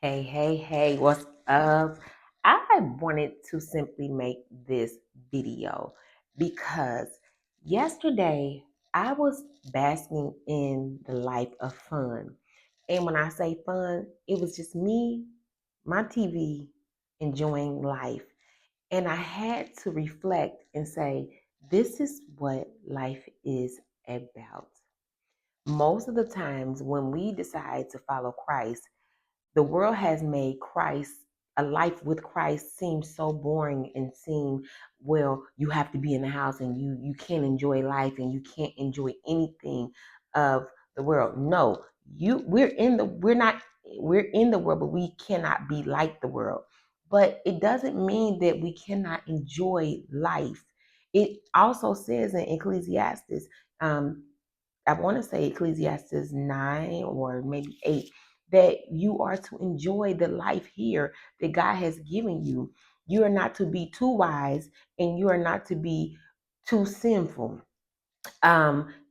Hey, what's up? I wanted to simply make this video because yesterday I was basking in the life of fun. And when I say fun, it was just me, my TV, enjoying life. And I had to reflect and say, this is what life is about. Most of the times when we decide to follow Christ, the world has made Christ, a life with Christ, seem so boring and seem, well, you have to be in the house and you can't enjoy life and you can't enjoy anything of the world. No, we're in the world, but we cannot be like the world. But it doesn't mean that we cannot enjoy life. It also says in Ecclesiastes, um, I want to say Ecclesiastes 9 or maybe 8, that you are to enjoy the life here that God has given you. You are not to be too wise and you are not to be too sinful,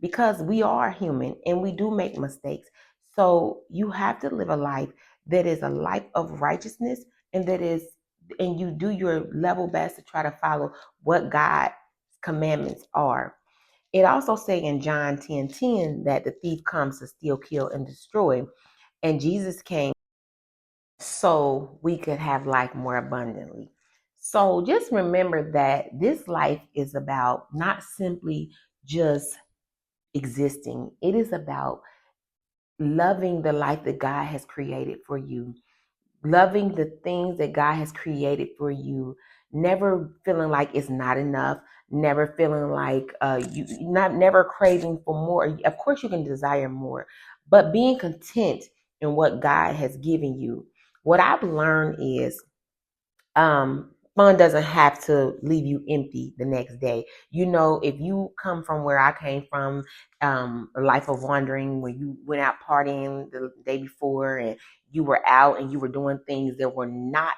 because we are human and we do make mistakes. So you have to live a life that is a life of righteousness, and you do your level best to try to follow what God's commandments are. It also say in John 10:10 that the thief comes to steal, kill, and destroy. And Jesus came so we could have life more abundantly. So just remember that this life is about not simply just existing. It is about loving the life that God has created for you, loving the things that God has created for you, never feeling like it's not enough, never feeling like never craving for more. Of course, you can desire more, but being content in what God has given you. What I've learned is fun doesn't have to leave you empty the next day. You know, if you come from where I came from, a life of wandering, where you went out partying the day before and you were out and you were doing things that were not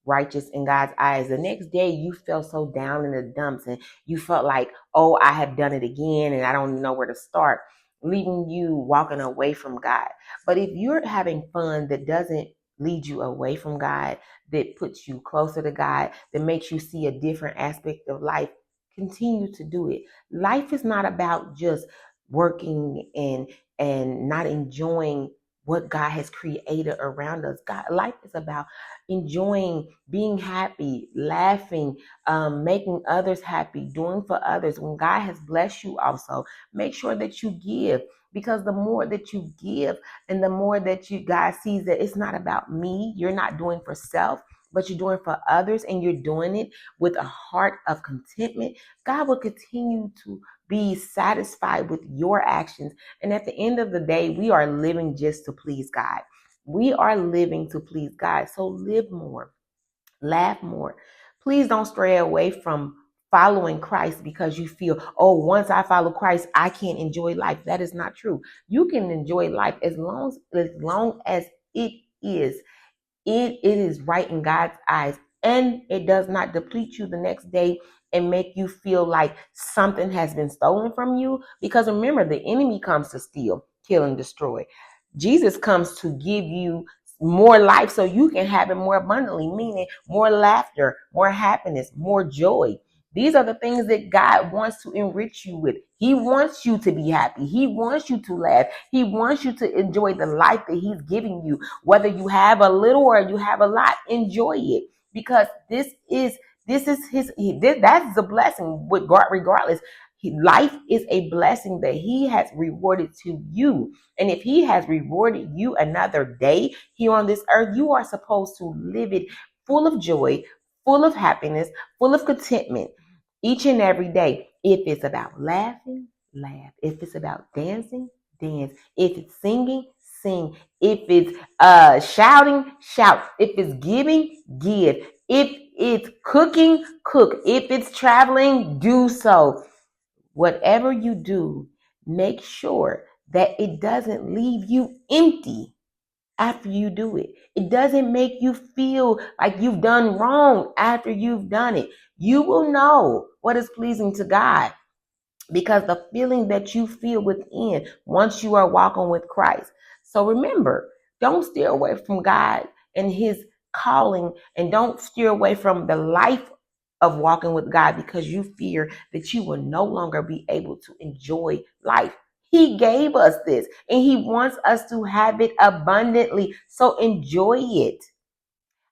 righteous in God's eyes, the next day you felt so down in the dumps and you felt like, oh, I have done it again and I don't know where to start, leaving you walking away from God. But if you're having fun that doesn't lead you away from God, that puts you closer to God, that makes you see a different aspect of life, continue to do it. Life is not about just working and not enjoying what God has created around us. Life is about enjoying, being happy, laughing, making others happy, doing for others. When God has blessed you, also make sure that you give, because the more that you give and the more that God sees that it's not about me, you're not doing for self, but you're doing for others, and you're doing it with a heart of contentment, God will continue to be satisfied with your actions. And at the end of the day, we are living just to please God. We are living to please God. So live more, laugh more. Please don't stray away from following Christ because you feel, oh, once I follow Christ, I can't enjoy life. That is not true. You can enjoy life as long as it is it is right in God's eyes, and it does not deplete you the next day and make you feel like something has been stolen from you. Because remember, the enemy comes to steal, kill, and destroy. Jesus comes to give you more life so you can have it more abundantly, meaning more laughter, more happiness, more joy. These are the things that God wants to enrich you with. He wants you to be happy. He wants you to laugh. He wants you to enjoy the life that He's giving you. Whether you have a little or you have a lot, enjoy it, because that's a blessing with God regardless. Life is a blessing that He has rewarded to you. And if He has rewarded you another day here on this earth, you are supposed to live it full of joy, full of happiness, full of contentment each and every day. If it's about laughing, laugh. If it's about dancing, dance. If it's singing, sing. If it's shouting, shout. If it's giving, give. If it's cooking, cook. If it's traveling, do so. Whatever you do, make sure that it doesn't leave you empty after you do it. It doesn't make you feel like you've done wrong after you've done it. You will know what is pleasing to God, because the feeling that you feel within once you are walking with Christ. So remember, don't steer away from God. in his calling, and don't steer away from the life of walking with God because you fear that you will no longer be able to enjoy life. He gave us this and he wants us to have it abundantly. So enjoy it.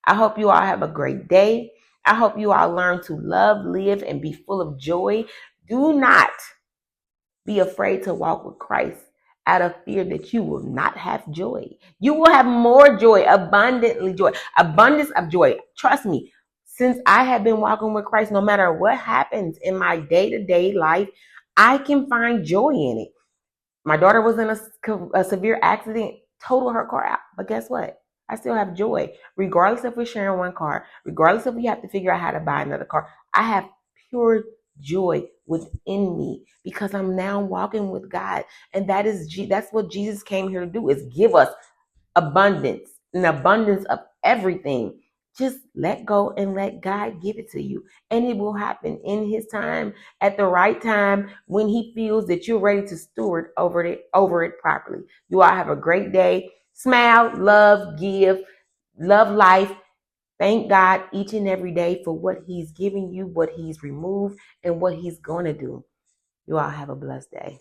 I hope you all have a great day. I hope you all learn to love, live, and be full of joy. Do not be afraid to walk with Christ out of fear that you will not have joy. You will have more joy, abundantly joy, abundance of joy. Trust me, since I have been walking with Christ, no matter what happens in my day-to-day life, I can find joy in it. My daughter was in a severe accident, totaled her car out. But guess what? I still have joy, regardless if we're sharing one car, regardless if we have to figure out how to buy another car. I have pure joy within me because I'm now walking with God. And that's what Jesus came here to do, is give us abundance, an abundance of everything. Just let go and let God give it to you. And it will happen in his time, at the right time, when he feels that you're ready to steward over it properly. You all have a great day. Smile, love, give, love life. Thank God each and every day for what he's giving you, what he's removed, and what he's going to do. You all have a blessed day.